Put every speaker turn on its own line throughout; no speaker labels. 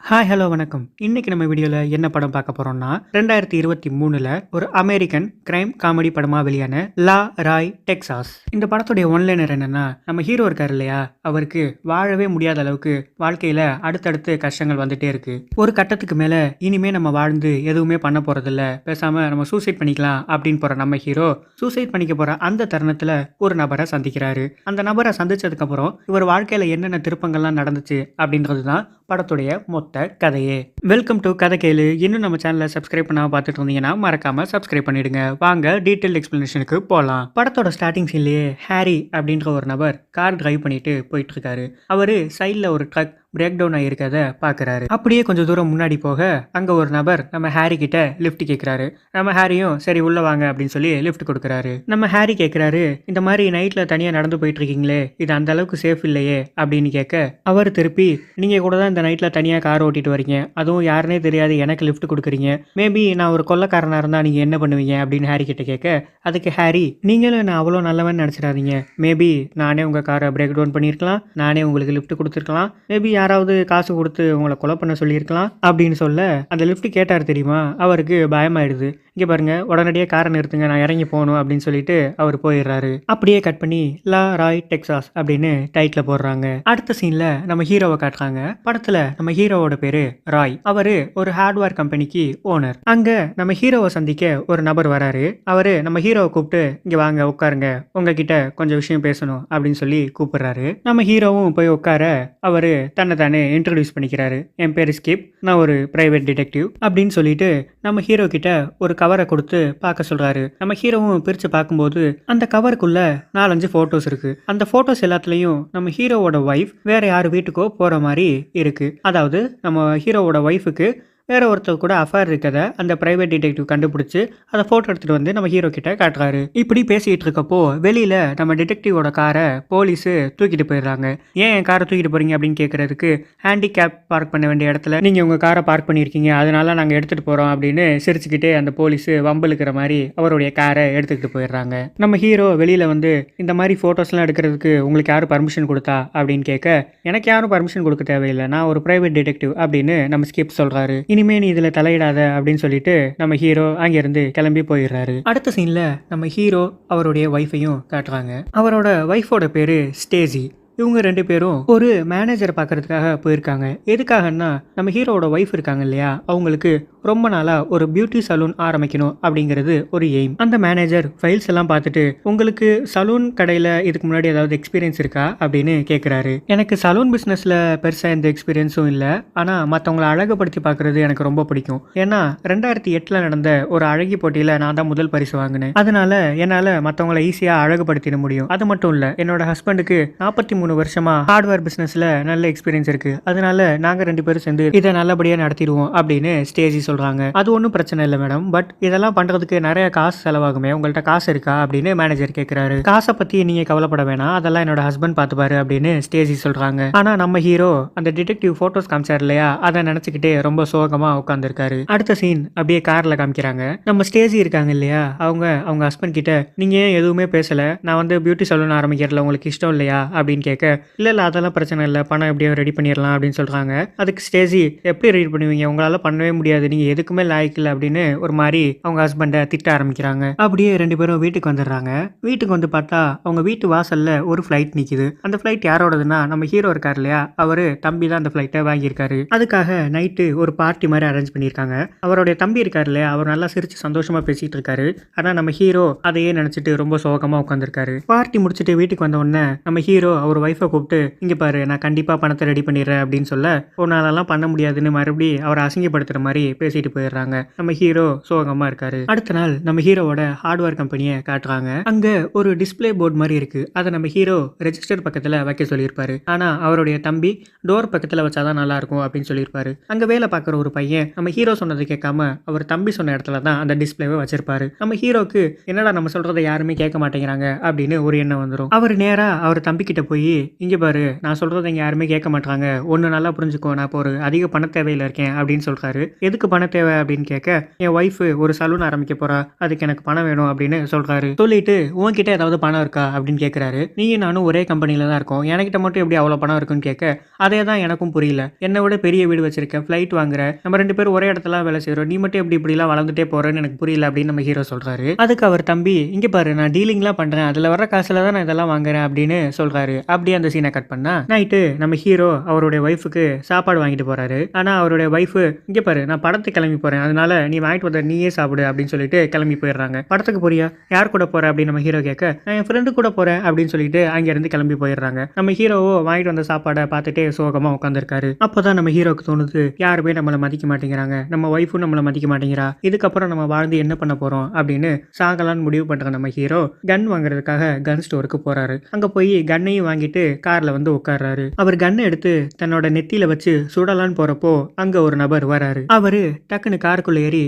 Hi hello வணக்கம். இன்னைக்கு நம்ம வீடியோல என்ன படம் பார்க்க போறோம்னா 2023ல ஒரு அமெரிக்கன் கிரைம் காமெடி படமா வெளியான லா ராய் டெக்சாஸ். இந்த படத்துடைய ஒன்லைனர் என்னன்னா, நம்ம ஹீரோ இருக்காரு இல்லையா, அவருக்கு வாழவே முடியாத அளவுக்கு வாழ்க்கையில அடுத்தடுத்து கஷ்டங்கள் வந்துட்டே இருக்கு. ஒரு கட்டத்துக்கு மேல இனிமே நம்ம வாழ்ந்து எதுவுமே பண்ண போறதில்ல, பேசாம நம்ம சூசைட் பண்ணிக்கலாம் அப்படின்னு போற நம்ம ஹீரோ சூசைட் பண்ணிக்க போற அந்த தருணத்துல ஒரு நபரை சந்திக்கிறாரு. அந்த நபரை சந்திச்சதுக்கு அப்புறம் இவர் வாழ்க்கையில என்னென்ன திருப்பங்கள்லாம் நடந்துச்சு அப்படின்றதுதான் படத்துடைய மொத்த கதையே. வெல்கம் டு கதை கேளு. இன்னும் நம்ம சேனலை சப்ஸ்கிரைப் பண்ணாம பார்த்துட்டு இருந்தீங்கன்னா மறக்காம சப்ஸ்கிரைப் பண்ணிடுங்க. வாங்க டீட்டெயில் எக்ஸ்பிளனேஷனுக்கு போகலாம். படத்தோட ஸ்டார்டிங் சீன்லயே ஹாரி அப்படின்ற ஒரு நபர் கார் டிரைவ் பண்ணிட்டு போயிட்டு இருக்காரு. அவரு சைட்ல ஒரு ட்ரக் பிரேக் டவுன் ஆகிருக்கத பார்க்குறாரு. அப்படியே கொஞ்சம் தூரம் முன்னாடி போக அங்கே ஒரு நபர் நம்ம ஹாரி கிட்ட லிஃப்ட் கேட்குறாரு. நம்ம ஹாரியும் சரி உள்ள வாங்க அப்படின்னு சொல்லி லிஃப்ட் கொடுக்குறாரு. நம்ம ஹாரி கேட்குறாரு, இந்த மாதிரி நைட்டில் தனியாக நடந்து போயிட்டு இருக்கீங்களே, இது அந்த அளவுக்கு சேஃப் இல்லையே அப்படின்னு கேட்க, அவர் திருப்பி நீங்கள் கூட தான் இந்த நைட்டில் தனியாக கார் ஓட்டிட்டு வரீங்க, அதுவும் யாருனே தெரியாது எனக்கு லிஃப்ட் கொடுக்குறீங்க, மேபி நான் ஒரு கொள்ளக்காரனாக இருந்தால் நீங்கள் என்ன பண்ணுவீங்க அப்படின்னு ஹாரி கிட்ட கேட்க, அதுக்கு ஹாரி நீங்களும் நான் அவ்வளோ நல்லவன் நினச்சிடாதீங்க, மேபி நானே உங்கள் காரை பிரேக் டவுன் பண்ணியிருக்கலாம், நானே உங்களுக்கு லிஃப்ட் கொடுத்துருக்கலாம், மேபி யாராவது காசு கொடுத்து உங்களை கொலை பண்ண சொல்லியிருக்கலாம் அப்படின்னு சொல்ல, அந்த லிஃப்ட் கேட்டார் தெரியுமா, அவருக்கு பயமாயிடுது. இங்கே பாருங்க, உடனடியாக காரை நிறுத்துங்க, நான் இறங்கி போகணும் அப்படின்னு சொல்லிட்டு அவர் போயிடுறாரு. அப்படியே கட் பண்ணி லா ராய் டெக்சாஸ் அப்படின்னு டைட்டில் போடுறாங்க. அடுத்த சீன்ல நம்ம ஹீரோவை காட்டுறாங்க. படத்துல நம்ம ஹீரோவோட பேரு ராய். அவரு ஒரு ஹார்ட்வேர் கம்பெனிக்கு ஓனர். அங்க நம்ம ஹீரோவை சந்திக்க ஒரு நபர் வராரு. அவரு நம்ம ஹீரோவை கூப்பிட்டு இங்க வாங்க உட்காருங்க, உங்ககிட்ட கொஞ்சம் விஷயம் பேசணும் அப்படின்னு சொல்லி கூப்பிடுறாரு. நம்ம ஹீரோவும் போய் உட்கார அவரு தன்னை தானே இன்ட்ரடியூஸ் பண்ணிக்கிறாரு. என் பேரு ஸ்கிப், நான் ஒரு பிரைவேட் டிடெக்டிவ் அப்படின்னு சொல்லிட்டு நம்ம ஹீரோ கிட்ட ஒரு கவரை கொடுத்து பார்க்க சொல்றாரு. நம்ம ஹீரோவும் பிரிச்சு பார்க்கும்போது அந்த கவருக்குள்ள 4-5 போட்டோஸ் இருக்கு. அந்த போட்டோஸ் எல்லாத்துலயும் நம்ம ஹீரோவோட ஒய்ஃப் வேற யார் வீட்டுக்கோ போற மாதிரி இருக்கு. அதாவது நம்ம ஹீரோவோட ஒய்ஃபுக்கு வேற ஒருத்தர் கூட அஃபேர் இருக்கதை அந்த பிரைவேட் டிடெக்டிவ் கண்டுபிடிச்சு அதை ஃபோட்டோ எடுத்துகிட்டு வந்து நம்ம ஹீரோ கிட்ட காட்டுறாரு. இப்படி பேசிகிட்டு இருக்கப்போ வெளியில் நம்ம டிடெக்டிவோட காரை போலீஸு தூக்கிட்டு போயிடுறாங்க. ஏன் என் காரை தூக்கிட்டு போகிறீங்க அப்படின்னு கேட்குறதுக்கு, ஹேண்டிகேப் பார்க் பண்ண வேண்டிய இடத்துல நீங்கள் உங்கள் காரை பார்க் பண்ணியிருக்கீங்க, அதனால நாங்கள் எடுத்துகிட்டு போகிறோம் அப்படின்னு சிரிச்சுக்கிட்டே அந்த போலீஸு வம்பலுக்கிற மாதிரி அவருடைய காரை எடுத்துக்கிட்டு போயிடுறாங்க. நம்ம ஹீரோ வெளியில் வந்து இந்த மாதிரி ஃபோட்டோஸ்லாம் எடுக்கிறதுக்கு உங்களுக்கு யாரும் பர்மிஷன் கொடுத்தா அப்படின்னு கேட்க, எனக்கு யாரும் பர்மிஷன் கொடுக்க தேவையில்லை, நான் ஒரு பிரைவேட் டிடெக்டிவ் அப்படின்னு நம்ம ஸ்கிப் சொல்கிறாரு. இனிமே நீ இதில் தலையிடாத அப்படின்னு சொல்லிட்டு நம்ம ஹீரோ அங்கேருந்து கிளம்பி போயிடுறாரு. அடுத்த சீனில் நம்ம ஹீரோ அவருடைய ஒய்ஃபையும் காட்டுறாங்க. அவரோட ஒய்ஃபோட பேரு ஸ்டேசி. இவங்க 2 பேரும் ஒரு மேனேஜரை பார்க்கறதுக்காக போயிருக்காங்க. எதுக்காகன்னா, நம்ம ஹீரோவோட ஒய்ஃப் இருக்காங்க இல்லையா, அவங்களுக்கு ரொம்ப நாளாக ஒரு பியூட்டி சலூன் ஆரம்பிக்கணும் அப்படிங்கிறது ஒரு எய்ம். அந்த மேனேஜர் ஃபைல்ஸ் எல்லாம் பார்த்துட்டு, உங்களுக்கு சலூன் கடையில் இதுக்கு முன்னாடி ஏதாவது எக்ஸ்பீரியன்ஸ் இருக்கா அப்படின்னு கேட்குறாரு. எனக்கு சலூன் பிஸ்னஸில் பெருசாக எந்த எக்ஸ்பீரியன்ஸும் இல்லை, ஆனால் மற்றவங்களை அழகுபடுத்தி பார்க்குறது எனக்கு ரொம்ப பிடிக்கும். ஏன்னா 2008 நடந்த ஒரு அழகி போட்டியில் நான் தான் முதல் பரிசு வாங்கினேன். அதனால என்னால் மற்றவங்களை ஈஸியாக அழகுபடுத்திட முடியும். அது மட்டும் இல்லை, என்னோட ஹஸ்பண்டுக்கு 43 வருஷமா ஹார்ட்வேர் பிசினஸ்ல நல்ல எக்ஸ்பீரியன்ஸ் இருக்கு, அதனால நாங்க 2 பேரும் சேர்ந்து இதை நல்லபடியா நடத்திடுவோம் அப்படின்னு ஸ்டேஜி சொல்றாங்க. அது ஒன்றும் பிரச்சனை இல்லை மேடம், பட் இதெல்லாம் பண்றதுக்கு நிறைய காசு செலவாகுமே, உங்கள்கிட்ட காசு இருக்கா அப்படின்னு மேனேஜர் கேட்கிறாரு. காசை பத்தி நீங்க கவலைப்பட வேணாம், அதெல்லாம் என்னோட ஹஸ்பண்ட் பார்த்துப்பாரு அப்படின்னு ஸ்டேஜி சொல்றாங்க. ஆனா நம்ம ஹீரோ அந்த டிடெக்டிவ் போட்டோஸ் காமிச்சார் இல்லையா, அதை நினைச்சுக்கிட்டே ரொம்ப சோகமா உட்காந்துருக்காரு. அடுத்த சீன் அப்படியே கார்ல காமிக்கிறாங்க. நம்ம ஸ்டேஜி இருக்காங்க இல்லையா, அவங்க ஹஸ்பண்ட் கிட்ட நீங்க ஏன் எதுவுமே பேசல, நான் வந்து பியூட்டி சலூன் ஆரம்பிக்கிறதுல உங்களுக்கு இஷ்டம் இல்லையா அப்படின்னு கேட்க, இல்லை அதெல்லாம் பிரச்சனை இல்லை, பணம் எப்படியோ ரெடி பண்ணிடலாம் அப்படின்னு சொல்கிறாங்க. அதுக்கு ஸ்டேஜி, எப்படி ரெடி பண்ணுவீங்க, உங்களால் பண்ணவே முடியாது, நீங்கள் எதுக்குமே லாய்க்கு இல்லை அப்படின்னு ஒரு மாதிரி அவங்க ஹஸ்பண்டை திட்ட ஆரம்பிக்கிறாங்க. அப்படியே 2 பேரும் வீட்டுக்கு வந்துடுறாங்க. வீட்டுக்கு வந்து பார்த்தா அவங்க வீட்டு வாசலில் ஒரு ஃப்ளைட் நிற்கிது. அந்த ஃப்ளைட் யாரோடதுன்னா, நம்ம ஹீரோ இருக்கார் இல்லையா, அவர் தம்பி தான் அந்த ஃப்ளைட்டை வாங்கியிருக்காரு. அதுக்காக நைட்டு ஒரு பார்ட்டி மாதிரி அரேஞ்ச் பண்ணியிருக்காங்க. அவருடைய தம்பி இருக்கார் இல்லையா, அவர் நல்லா சிரிச்சு சந்தோஷமாக பேசிகிட்டு இருக்காரு. ஆனால் நம்ம ஹீரோ அதையே நினச்சிட்டு ரொம்ப சோகமாக உட்காந்துருக்காரு. பார்ட்டி முடிச்சுட்டு வீட்டுக்கு வந்த உடனே நம்ம ஹீரோ அவர் ஒய்ஃபை கூப்பிட்டு, இங்கே பாரு நான் கண்டிப்பாக பணத்தை ரெடி பண்ணிடுறேன் அப்படின்னு சொல்ல, உன்னாலலாம் பண்ண முடியாதுன்னு மறுபடியும் அவரை அசிங்கப்படுத்துகிற மாதிரி பேசிட்டு போயிடுறாங்க. நம்ம ஹீரோ சோகமாக இருக்காரு. அடுத்த நாள் நம்ம ஹீரோவோட ஹார்ட்வேர் கம்பெனியை காட்டுறாங்க. அங்கே ஒரு டிஸ்பிளே போர்டு மாதிரி இருக்கு. அதை நம்ம ஹீரோ ரெஜிஸ்டர் பக்கத்தில் வைக்க சொல்லியிருப்பாரு. ஆனால் அவருடைய தம்பி டோர் பக்கத்தில் வச்சாதான் நல்லா இருக்கும் அப்படின்னு சொல்லியிருப்பாரு. அங்கே வேலை பார்க்குற ஒரு பையன் நம்ம ஹீரோ சொன்னதை கேட்காம அவர் தம்பி சொன்ன இடத்துல தான் அந்த டிஸ்பிளேவை வச்சிருப்பாரு. நம்ம ஹீரோக்கு என்னடா நம்ம சொல்றதை யாருமே கேட்க மாட்டேங்கிறாங்க அப்படின்னு ஒரு எண்ணம் வந்துடும். அவர் நேராக அவர் தம்பி கிட்ட போய் போய் இங்க பாரு, நான் சொல்றத இங்க யாருமே கேட்க மாட்டாங்க. ஒண்ணு நல்லா புரிஞ்சுக்கோ, நான் இப்போ ஒரு அதிக பண தேவையில இருக்கேன் அப்படின்னு சொல்றாரு. எதுக்கு பண தேவை அப்படின்னு கேட்க, என் ஒய்ஃப் ஒரு சலூன் ஆரம்பிக்க போறா, அதுக்கு எனக்கு பணம் வேணும் அப்படின்னு சொல்றாரு. சொல்லிட்டு உன்கிட்ட ஏதாவது பணம் இருக்கா அப்படின்னு கேட்கிறாரு. நீயும் நானும் ஒரே கம்பெனில தான் இருக்கோம், என்கிட்ட மட்டும் எப்படி அவ்வளவு பணம் இருக்குன்னு கேட்க, அதே தான் எனக்கும் புரியல. என்னை விட பெரிய வீடு வச்சிருக்கேன், ஃபிளைட் வாங்குற, நம்ம 2 பேரும் ஒரே இடத்துல வேலை செய்றோம், நீ மட்டும் எப்படி இப்படிலாம் வளர்ந்துட்டே போறேன்னு எனக்கு புரியல அப்படின்னு நம்ம ஹீரோ சொல்றாரு. அதுக்கு அவர் தம்பி, இங்க பாரு, நான் டீலிங்லாம் பண்றேன், அதுல வர காசுல தான் நான் இதெல்லாம் வாங்குறேன் அப்படின்னு சொல்றாரு. அப்படியே அந்த சீனை கட் பண்ணா நைட்டு நம்ம ஹீரோ அவருடைய ஒய்ஃபுக்கு சாப்பாடு வாங்கிட்டு போறாரு. ஆனா அவருடைய ஒய்ஃப், இங்க பாரு, நான் படத்துக்கு கிளம்பி போறேன், அதனால நீ வாங்கிட்டு வந்த நீயே சாப்பிடு அப்படின்னு சொல்லிட்டு கிளம்பி போயிடுறாங்க. படத்துக்கு போறியா, யார் கூட போற அப்படின்னு நம்ம ஹீரோ கேட்க, நான் என் ஃப்ரெண்டு கூட போறேன் அப்படின்னு சொல்லிட்டு அங்க இருந்து கிளம்பி போயிடுறாங்க. நம்ம ஹீரோவோ வாங்கிட்டு வந்த சாப்பாடை பார்த்துட்டே சோகமா உட்காந்துருக்காரு. அப்போதான் நம்ம ஹீரோக்கு தோணுது, யாருமே நம்மளை மதிக்க மாட்டேங்கிறாங்க, நம்ம ஒய்ஃபும் நம்மளை மதிக்க மாட்டேங்கிறா, இதுக்கப்புறம் நம்ம வாழ்ந்து என்ன பண்ண போறோம் அப்படின்னு சாகலான்னு முடிவு பண்ற நம்ம ஹீரோ கன் வாங்குறதுக்காக கன் ஸ்டோருக்கு போறாரு. அங்க போய் கன்னையும் வாங்கிட்டு கார்ல வந்து உட்கார்றாரு. அவர் கன்னை எடுத்து தன்னோட நெத்தியில வச்சு சுடலான்னு போறப்போ அங்க ஒரு நபர் வராரு. அவரு டக்குன்னு காருக்குள்ள ஏறி,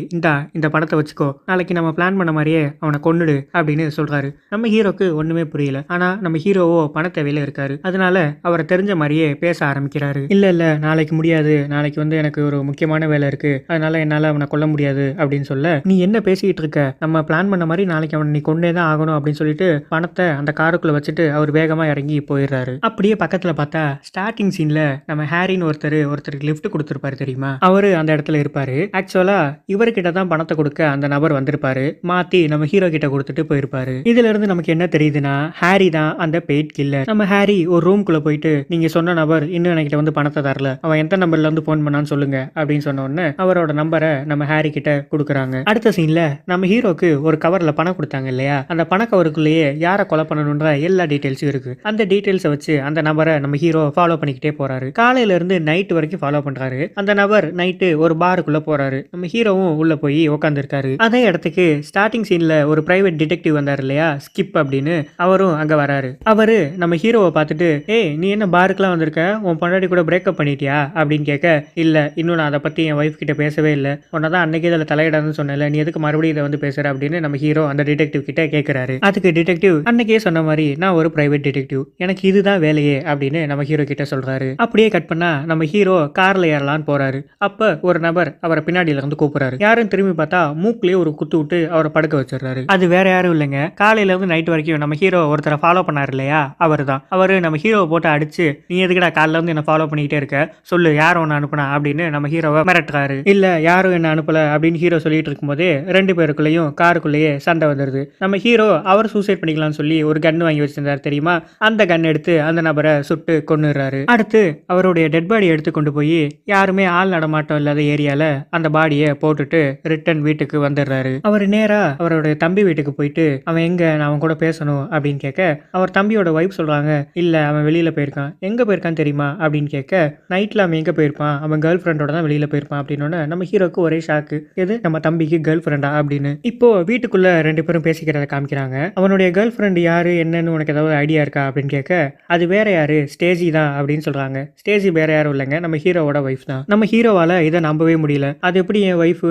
இந்த படத்தை வச்சுக்கோ, நாளைக்கு நம்ம பிளான் பண்ண மாதிரியே அவனை கொன்னுடு அப்படின்னு சொல்றாரு. நம்ம ஹீரோக்கு ஒண்ணுமே புரியல. ஆனா நம்ம ஹீரோவோ பண தேவையில இருக்காரு. அதனால அவரை தெரிஞ்ச மாதிரியே பேச ஆரம்பிக்கிறாரு. இல்ல நாளைக்கு முடியாது, நாளைக்கு வந்து எனக்கு ஒரு முக்கியமான வேலை இருக்கு, அதனால என்னால அவனை கொல்ல முடியாது அப்படின்னு சொல்ல, நீ என்ன பேசிட்டு இருக்க, நம்ம பிளான் பண்ண மாதிரி நாளைக்கு அவனை நீ கொண்டே தான் ஆகணும் அப்படின்னு சொல்லிட்டு பணத்தை அந்த காருக்குள்ள வச்சுட்டு அவர் வேகமா இறங்கி போயிடுறாரு. அப்படியே பக்கத்துல பார்த்தா ஸ்டார்டிங் சீன்ல நம்ம ஹாரின்னு ஒருத்தருக்கு லிஃப்ட் கொடுத்திருப்பாரு தெரியுமா, அவரு அந்த இடத்துல இருப்பாரு. ஆக்சுவலா இவர்கிட்ட தான் பணத்தை கொடுக்க அந்த நபர் வந்திருப்பாரு, மாத்தி நம்ம ஹீரோ கிட்ட கொடுத்துட்டு போயிருப்பாரு. இதுல இருந்து நமக்கு என்ன தெரியுதுன்னா, ஹாரி தான் அந்த பெயிட் கில்லர். நம்ம ஹாரி ஒரு ரூம்குள்ள போயிட்டு, நீங்க சொன்ன நபர் இன்னும் என்கிட்ட வந்து பணத்தை தரல, அவன் எந்த நம்பர்ல இருந்து போன் பண்ணான்னு சொல்லுங்க அப்படின்னு சொன்ன உடனே அவரோட நம்பரை நம்ம ஹாரி கிட்ட கொடுக்குறாங்க. அடுத்த சீன்ல நம்ம ஹீரோக்கு ஒரு கவர்ல பணம் கொடுத்தாங்க இல்லையா, அந்த பண கவருக்குள்ளேயே யாரை கொலை பண்ணணும்ன்ற எல்லா டீடைல்ஸும் இருக்கு. அந்த டீடைல்ஸை வச்சு அந்த நபரை நம்ம ஹீரோ ஃபாலோ பண்ணிக்கிட்டே போறாரு. காலையில இருந்து நைட் வரைக்கும் ஃபாலோ பண்றாரு. அந்த நபர் நைட்டு ஒரு பாருக்குள்ள போறாரு. நம்ம ஹீரோவும் உள்ள போய் உட்காந்துருக்காரு. அதே இடத்துக்கு ஸ்டார்டிங் சீன்ல ஒரு பிரைவேட் டிடெக்டிவ் வந்தார் இல்லையா, ஸ்கிப் அப்படின்னு, அவரும் அங்க வராரு. அவரு நம்ம ஹீரோவை பார்த்துட்டு, ஏய் நீ என்ன பாருக்குலாம் வந்திருக்க, உன் பொண்டாட்டி கூட பிரேக்கப் பண்ணிட்டியா அப்படின்னு கேட்க, இல்ல இன்னும் நான் அதை பத்தி என் ஒய்ஃப் கிட்ட பேசவே இல்லை, உன்னதான் அன்னைக்கு இதில் தலையிடாதுன்னு சொன்னல, நீ எதுக்கு மறுபடியும் இதை வந்து பேசுற அப்படின்னு நம்ம ஹீரோ அந்த டிடெக்டிவ் கிட்ட கேட்கிறாரு. அதுக்கு டிடெக்டிவ் அன்னைக்கே சொன்ன மாதிரி, நான் ஒரு பிரைவேட் டிடெக்டிவ், எனக்கு இதுதான் வேலையே அப்படின்னு நம்ம ஹீரோ கிட்ட சொல்றாரு. அப்படியே கட் பண்ணா நம்ம ஹீரோ கார்ல ஏறலான்னு போறாரு. அப்ப ஒரு நபர் அவரை பின்னாடியில இருந்து கூப்பிடுறாரு. யாரும் திரும்பி பார்த்தா மூக்குலயே ஒரு குத்து விட்டு அவரை படுக்க வச்சிடறாரு. அது வேற யாரும் இல்லைங்க, காலையில இருந்து நைட் வரைக்கும் நம்ம ஹீரோ ஒருத்தரை ஃபாலோ பண்ணாரு இல்லையா, அவர் தான். அவரு நம்ம ஹீரோவை போட்டு அடிச்சு, நீ எதுக்குடா காலைல இருந்து என்ன ஃபாலோ பண்ணிக்கிட்டே இருக்க, சொல்லு யார் ஒன்னு அனுப்புனா அப்படின்னு நம்ம ஹீரோவை மிரட்டுறாரு. இல்ல யாரும் என்ன அனுப்பல அப்படின்னு ஹீரோ சொல்லிட்டு இருக்கும்போதே 2 பேருக்குள்ளேயும் காருக்குள்ளேயே சண்டை வந்துருது. நம்ம ஹீரோ அவர் சூசைட் பண்ணிக்கலாம்னு சொல்லி ஒரு கன் வாங்கி வச்சிருந்தாரு தெரியுமா, அந்த கன் எடுத்து அந்த நபரை சுட்டு கொன்னுறாரு. அடுத்து அவருடைய டெட் பாடி எடுத்து கொண்டு போய் யாருமே ஆள் நடமாட்டம் இல்லாத ஏரியால அந்த பாடியை போட்டுட்டு ரிட்டர்ன் வீட்டுக்கு வந்துடுறாரு. அவர் நேரா அவருடைய தம்பி வீட்டுக்கு போயிட்டு, அவன் எங்க, நான் அவன் கூட பேசணும் அப்படின்னு கேட்க, அவர் தம்பியோட வைஃப் சொல்றாங்க, இல்ல அவன் வெளியில போயிருக்கான். எங்க போயிருக்கான்னு தெரியுமா அப்படின்னு கேட்க, நைட்ல அவன் எங்க போயிருப்பான், அவன் கேர்ள் ஃப்ரெண்டோட தான் வெளியில போயிருப்பான் அப்படின்னு நம்ம ஹீரோக்கு ஒரே ஷாக்கு. எது, நம்ம தம்பிக்கு கேர்ள் ஃப்ரெண்டா அப்படின்னு. இப்போ வீட்டுக்குள்ள 2 பேரும் பேசிக்கிறத காமிக்கிறாங்க. அவனுடைய கேர்ள் ஃப்ரெண்ட் யாரு என்னன்னு உனக்கு ஏதாவது ஐடியா இருக்கா அப்படின்னு கேட்க, அது வேற யாரு, ஸ்டேஜி தான் அப்படின்னு சொல்றாங்க. ஸ்டேஜி வேற யாரும் இல்லைங்க, நம்ம ஹீரோவோட வைஃப் தான். நம்ம ஹீரோவால இதை நம்பவே முடியல. அது எப்படி என் வைஃப்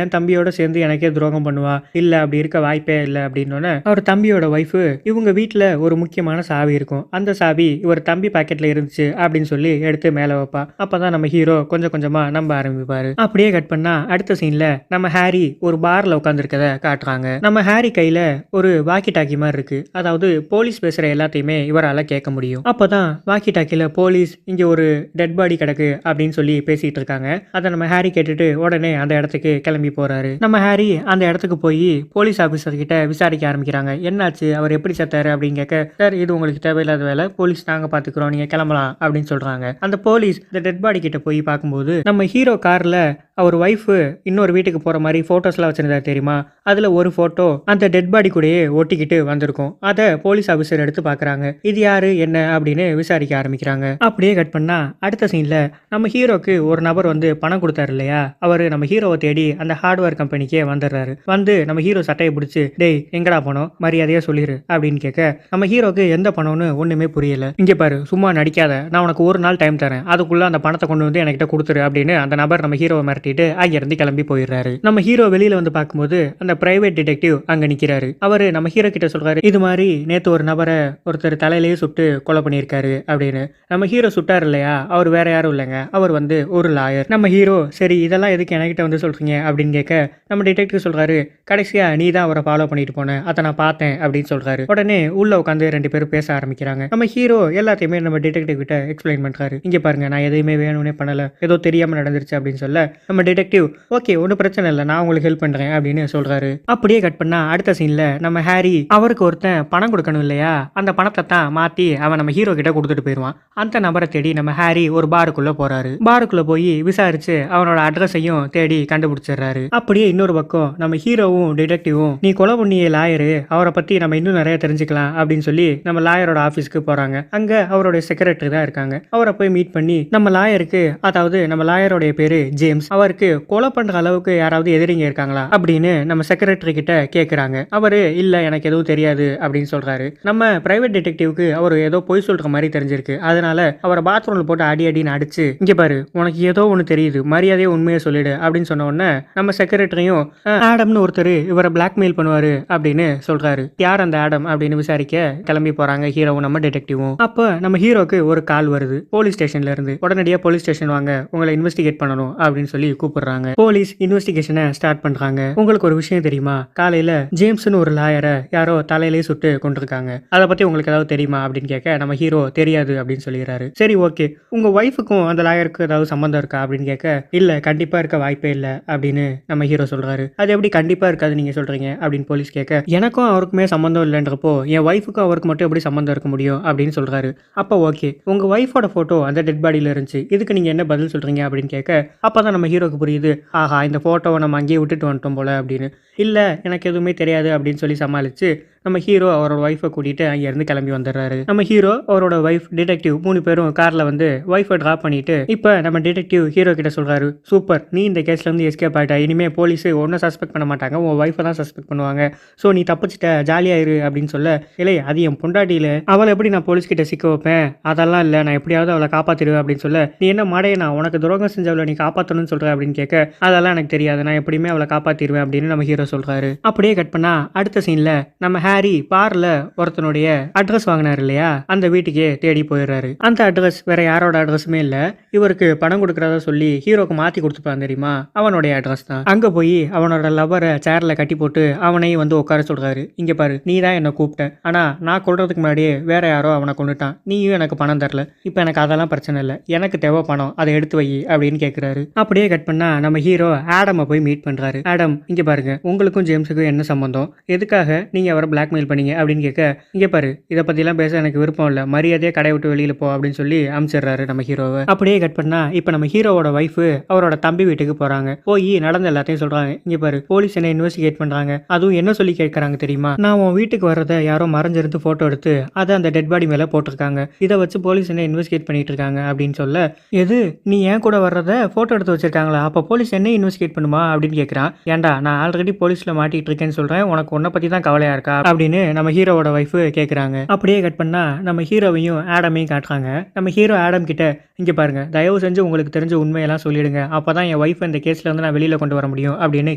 என் தம்பியோட சேர்ந்து எனக்கே துரோகம் பண்ணுவா, இல்ல அப்படி இருக்க வாய்ப்பே இல்லை அப்படின்னு அவர் தம்பியோட வைஃப், இவங்க வீட்டுல ஒரு முக்கியமான சாவி இருக்கும், அந்த சாவி இவர் தம்பி பாக்கெட்ல இருந்துச்சு அப்படின்னு சொல்லி எடுத்து மேல வைப்பா. அப்பதான் நம்ம ஹீரோ கொஞ்சம் கொஞ்சமா நம்ப ஆரம்பிப்பாரு. அப்படியே கட் பண்ணா அடுத்த சீன்ல நம்ம ஹாரி ஒரு பார்ல உட்கார்ந்துருக்கத காட்டுறாங்க. நம்ம ஹாரி கையில ஒரு வாக்கி டாக்கி மாதிரி இருக்கு, அதாவது போலீஸ் பேசுற எல்லாத்தையுமே இவரால கேட்க முடியும். அப்பதான் வாக்கி டாக்கில போலீஸ் இங்க ஒரு டெட் பாடி கிடக்கு அப்படின்னு சொல்லி பேசிட்டு இருக்காங்க. அதை நம்ம ஹாரி கேட்டுட்டு உடனே அந்த இடத்துக்கு கிளம்பி போறாரு. நம்ம ஹாரி அந்த இடத்துக்கு போய் போலீஸ் ஆபீசர் கிட்ட விசாரிக்க ஆரம்பிக்கிறாங்க. என்னாச்சு, அவர் எப்படி செத்தாரு அப்படின்னு கேட்க, சார் இது உங்களுக்கு தேவையில்லாத வேலை, போலீஸ் நாங்க பாத்துக்கிறோம், நீங்க கிளம்பலாம் அப்படின்னு சொல்றாங்க. அந்த போலீஸ் இந்த டெட் பாடி கிட்ட போய் பார்க்கும்போது நம்ம ஹீரோ கார்ல அவர் ஒய்ஃப் இன்னொரு வீட்டுக்கு போற மாதிரி போட்டோஸ்லாம் வச்சிருந்தாரு தெரியுமா, அதுல ஒரு போட்டோ அந்த டெட் பாடி கூடயே ஒட்டிக்கிட்டு வந்திருக்கும். அதை போலீஸ் ஆபீசர் எடுத்து பாக்குறாங்க. இது யாரு என்ன அப்படின்னு விசாரிக்க ஆரம்பிக்கிறாங்க. அப்படியே கட் பண்ணா அடுத்த சீன்ல நம்ம ஹீரோக்கு ஒரு நபர் வந்து பணம் கொடுத்தாரு இல்லையா, அவரு நம்ம ஹீரோவை தேடி அந்த ஹார்ட்வேர் கம்பெனிக்கே வந்துடுறாரு. வந்து நம்ம ஹீரோ சட்டையை பிடிச்சு, டேய் எங்கடா பணம், மரியாதையா சொல்லிரு அப்படின்னு கேட்க, நம்ம ஹீரோக்கு எந்த பணம்னு ஒண்ணுமே புரியல. இங்க பாரு, சும்மா நடிக்காத, நான் உனக்கு ஒரு நாள் டைம் தரேன், அதுக்குள்ள அந்த பணத்தை கொண்டு வந்து என்கிட்ட கொடுத்துரு அப்படின்னு அந்த நபர் நம்ம ஹீரோவை மிரட்டிட்டு அங்கிருந்து கிளம்பி போயிடுறாரு. நம்ம ஹீரோ வெளியில வந்து பார்க்கும்போது அந்த பிரைவேட் டிடெக்டிவ் அங்க நிக்கிறாரு. அவரு நம்ம ஹீரோ கிட்ட சொல்றாரு, இது மாதிரி நேத்து ஒரு நபரை ஒருத்தர் தலையிலேயே சுட்டு சுட்டு கொலை பண்ணியிருக்காரு அப்படின்னு. நம்ம ஹீரோ சுட்டார் இல்லையா, அவர் வேற யாரும் இல்லைங்க, அவர் வந்து ஒரு லாயர். நம்ம ஹீரோ சரி இதெல்லாம் எதுக்கு என்கிட்ட வந்து சொல்றீங்க அப்படின்னு கேட்க நம்ம டிடெக்டிவ் சொல்றாரு, கடைசியா நீ தான் அவரை ஃபாலோ பண்ணிட்டு போன, அதை நான் பார்த்தேன் அப்படின்னு சொல்றாரு. உடனே உள்ள உட்காந்து 2 பேரும் பேச ஆரம்பிக்கிறாங்க. நம்ம ஹீரோ எல்லாத்தையுமே நம்ம டிடெக்டிவ் கிட்ட எக்ஸ்பிளைன் பண்றாரு. இங்க பாருங்க, நான் எதையுமே வேணும்னே பண்ணல, ஏதோ தெரியாம நடந்துருச்சு அப்படின்னு சொல்ல நம்ம டிடெக்டிவ் ஓகே ஒன்றும் பிரச்சனை இல்லை, நான் உங்களுக்கு ஹெல்ப் பண்றேன் அப்படின்னு சொல்றாரு. அப்படியே கட் பண்ணா அடுத்த சீன்ல நம்ம ஹாரி அவருக்கு ஒருத்தன் பணம் கொடுக்கணும் இல்லையா, அந்த பணத்தை தான் மாத்தி அவன் நம்ம ஹீரோ கிட்ட கொடுத்துட்டு போயிடுவான். அந்த நபரை தேடி நம்ம ஹாரி ஒரு பாருக்குள்ள போறாரு. பாருக்குள்ள போய் விசாரிச்சு அவனோட அட்ரஸையும் தேடி கண்டுபிடிச்சிடுறாரு. அப்படியே இன்னொரு பக்கம் நம்ம ஹீரோவும் டிடெக்டிவும் நீ கொலை பண்ணிய லாயரு, அவரை பத்தி நம்ம இன்னும் நிறைய தெரிஞ்சுக்கலாம் அப்படின்னு சொல்லி நம்ம லாயரோட ஆபீஸ்க்கு போறாங்க. அங்க அவருடைய செக்ரட்டரி தான் இருக்காங்க. அவரை போய் மீட் பண்ணி நம்ம லாயருக்கு, அதாவது நம்ம லாயரோடைய பேரு ஜேம்ஸ், அவருக்கு கொலை பண்ற அளவுக்கு யாராவது எதிரிங்க இருக்காங்களா அப்படின்னு நம்ம செக்ரட்டரி கிட்ட கேக்குறாங்க. அவரு இல்ல எனக்கு எதுவும் தெரியாது அப்படின்னு சொல்றாரு. நம்ம பிரைவேட் டிடெக்டிவ்க்கு அவர் ஏதோ பொய் சொல்ற மாதிரி தெரிஞ்சிருக்கு. அதனால அவரை பாத்ரூம்ல போட்டு அடின்னு அடிச்சு இங்க பாரு உனக்கு ஏதோ ஒண்ணு தெரியுது, மரியாதையை உண்மையை சொல்லிடு அப்படின்னு சொன்ன உடனே நம்ம செக்ரட்டரியும் ஆடம்னு ஒருத்தர் இவரை பிளாக்மெயில் பண்ணுவாரு அப்படின்னு சொல்றாரு. யார் அந்த ஆடம் அப்படின்னு விசாரிக்க கிளம்பி போறாங்க ஹீரோவும் நம்ம டிடெக்டிவும். அப்ப நம்ம ஹீரோக்கு ஒரு கால் வருது போலீஸ் ஸ்டேஷன்ல இருந்து. உடனடியா போலீஸ் ஸ்டேஷன் வாங்க, உங்களை இன்வெஸ்டிகேட் பண்ணணும் அப்படின்னு சொல்லி கூப்பிடுறாங்க. போலீஸ் இன்வெஸ்டிகேஷனை ஸ்டார்ட் பண்றாங்க. உங்களுக்கு ஒரு விஷயம் தெரியுமா, காலையில ஜேம்ஸ்னு ஒரு லாயரை யாரோ தலையிலேயே சுட்டு கொண்டிருக்காங்க, அதை பத்தி உங்களுக்கு ஏதாவது தெரியுமா அப்படின்னு கேட்க நம்ம ஹீரோ தெரியாது அப்படின்னு சொல்லிடுறாரு. சரி ஓகே, உங்க ஒய்ஃபுக்கும் அந்த லாயருக்கு ஏதாவது சம்பந்தம் இருக்கா அப்படின்னு கேட்க இல்ல கண்டிப்பா இருக்க வாய்ப்பே இல்லை அப்படின்னு நம்ம ஹீரோ சொல்றாரு. அது எப்படி கண்டிப்பா இருக்காது நீங்க சொல்றீங்க அப்படின்னு போலீஸ் கேட்க எனக்கும் அவருக்குமே சம்பந்தம் இல்லைன்றப்போ என் ஒய்ஃபுக்கும் அவருக்கு மட்டும் எப்படி சம்பந்தம் இருக்க முடியும் அப்படின்னு சொல்றாரு. அப்போ ஓகே, உங்க ஒய்ஃபோட போட்டோ அந்த டெட் பாடியில இருந்துச்சு, இதுக்கு நீங்க என்ன பதில் சொல்றீங்க அப்படின்னு கேட்க அப்பதான் நம்ம ஹீரோக்கு புரியுது, ஆஹா இந்த போட்டோவை நம்ம அங்கேயே விட்டுட்டு வந்துட்டோம் போல அப்படின்னு. இல்ல எனக்கு எதுவுமே தெரியாது அப்படின்னு சொல்லி சமாளிச்சு நம்ம ஹீரோ அவரோட ஒய்ஃபை கூட்டிட்டு அங்கேருந்து கிளம்பி வந்துடுறாரு. நம்ம ஹீரோ அவரோட ஒய்ஃப் டிடெக்டிவ் 3 பேரும் கார்ல வந்து ஒய்ஃபை ட்ராப் பண்ணிட்டு இப்போ நம்ம டிடெக்டிவ் ஹீரோ கிட்ட சொல்றாரு, சூப்பர் நீ இந்த கேஸ்ல இருந்து எஸ்கேப் ஆயிட்ட, இனிமே போலீஸ் ஒன்னும் சஸ்பெக்ட் பண்ண மாட்டாங்க, உன் ஒய்ஃபை தான் சஸ்பெக்ட் பண்ணுவாங்க, ஸோ நீ தப்பிச்சிட்ட ஜாலியாயிரு அப்படின்னு சொல்ல இல்லை அது என் பொண்டாட்டியில அவளை எப்படி நான் போலீஸ் கிட்ட சிக்க வைப்பேன், அதெல்லாம் இல்லை நான் எப்படியாவது அவளை காப்பாத்திடுவேன் அப்படின்னு சொல்ல நீ என்ன மாடையை நான் உனக்கு துரோகம் செஞ்சவளை நீ காப்பாற்றணும்னு சொல்ற அப்படின்னு கேட்க அதெல்லாம் எனக்கு தெரியாது, நான் எப்படியுமே அவளை காப்பாத்திடுவேன் அப்படின்னு நம்ம ஹீரோ சொல்றாரு. அப்படியே கட் பண்ணா அடுத்த சீன்ல நம்ம ஹாரி பார்ல ஒருத்தனுடைய அட்ரஸ் வாங்கினார் இல்லையா, அந்த வீட்டுக்கே தேடி போயிடுறாரு. அந்த அட்ரஸ் வேற யாரோட அட்ரஸுமே இல்ல, இவருக்கு பணம் கொடுக்கறதா சொல்லி ஹீரோக்கு மாத்தி கொடுத்துப்பான் தெரியுமா, அவனுடைய அட்ரஸ் தான். அங்க போய் அவனோட லவ்வரை சேர்ல கட்டி போட்டு அவனையும் வந்து உட்கார சொல்றாரு. இங்க பாரு நீ தான் என்ன கூப்பிட்ட, ஆனா நான் கொள்றதுக்கு முன்னாடியே வேற யாரோ அவனை கொண்டுட்டான், நீயும் எனக்கு பணம் தரல, இப்போ எனக்கு அதெல்லாம் பிரச்சனை இல்லை, எனக்கு தேவை பணம், அதை எடுத்து வை அப்படின்னு கேட்கிறாரு. அப்படியே கட் பண்ணா நம்ம ஹீரோ ஆடமை போய் மீட் பண்றாரு. ஆடம் இங்க பாருங்க உங்களுக்கும் ஜேம்ஸுக்கும் என்ன சம்பந்தம், எதுக்காக நீங்க அவரை பிளாக்மெயில் பண்ணீங்க அப்படின்னு கேட்க இங்க பாரு இதை பத்திலாம் பேச எனக்கு விருப்பம் இல்லை, மரியாதையே கடை விட்டு வெளியில போ அப்படின்னு சொல்லி அனுப்பிச்சிடுறாரு நம்ம ஹீரோவை. அப்படியே கட் பண்ணா இப்போ நம்ம ஹீரோவோட ஒய்ஃப் அவரோட தம்பி வீட்டுக்கு போறாங்க. போய் நடந்த எல்லாத்தையும் சொல்றாங்க. இங்க பாரு போலீஸ் என்ன இன்வெஸ்டிகேட் பண்றாங்க, அதுவும் என்ன சொல்லி கேட்கறாங்க தெரியுமா, நான் உன் வீட்டுக்கு வர்றதை யாரோ மறைஞ்சிருந்து போட்டோ எடுத்து அதை அந்த டெட் பாடி மேல போட்டிருக்காங்க, இதை வச்சு போலீஸ் என்ன இன்வெஸ்டிகேட் பண்ணிட்டு இருக்காங்க அப்படின்னு சொல்ல எது நீ ஏன் கூட வர்றத போட்டோ எடுத்து வச்சிருக்காங்களா, அப்போ போலீஸ் என்ன இன்வெஸ்டிகேட் பண்ணுமா அப்படின்னு கேட்கறான். ஏன்டா நான் ஆல்ரெடி போலீஸ்ல மாட்டிட்டு இருக்கேன்னு சொல்றேன், உனக்கு உன்னை பத்தி தான் கவலையா இருக்கா அப்படின்னு நம்ம ஹீரோவோட ஒய்ஃப் கேட்குறாங்க. அப்படியே கட் பண்ணா நம்ம ஹீரோவையும் ஆடமையும் காட்டுறாங்க. நம்ம ஹீரோ ஆடம் கிட்ட இங்க பாருங்க தயவு செஞ்சு உங்களுக்கு தெரிஞ்ச உண்மையெல்லாம் சொல்லிடுங்க, அப்பதான் என் ஒய்ஃப் இந்த கேஸ்ல இருந்து நான் வெளியில கொண்டு வர முடியும் அப்படின்னு